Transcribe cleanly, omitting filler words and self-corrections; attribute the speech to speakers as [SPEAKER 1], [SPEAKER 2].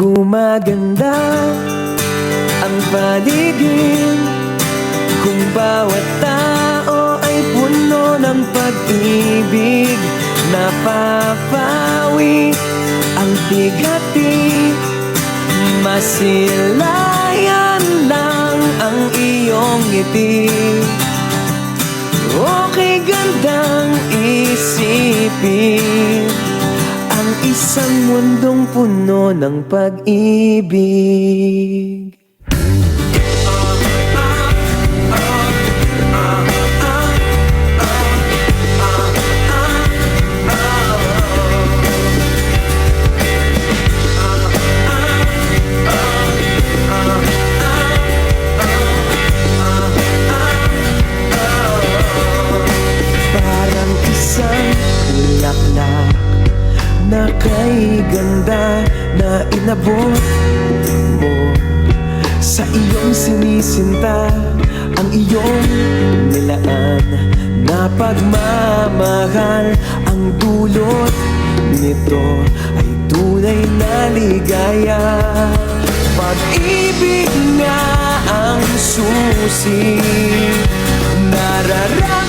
[SPEAKER 1] Gumaganda ang paligid kung bawat tao ay puno ng pag-ibig. Napapawi ang bigati, masilayan lang ang iyong ngiti. Okay gandang isipin ang isang mundong puno ng pag-ibig. Parang isang bulaklak na kay ganda na inabot mo sa iyong sinisinta. Ang iyong nilaan na pagmamahal, ang dulot nito ay tunay na ligaya. Pag-ibig nga ang susi, nararanasan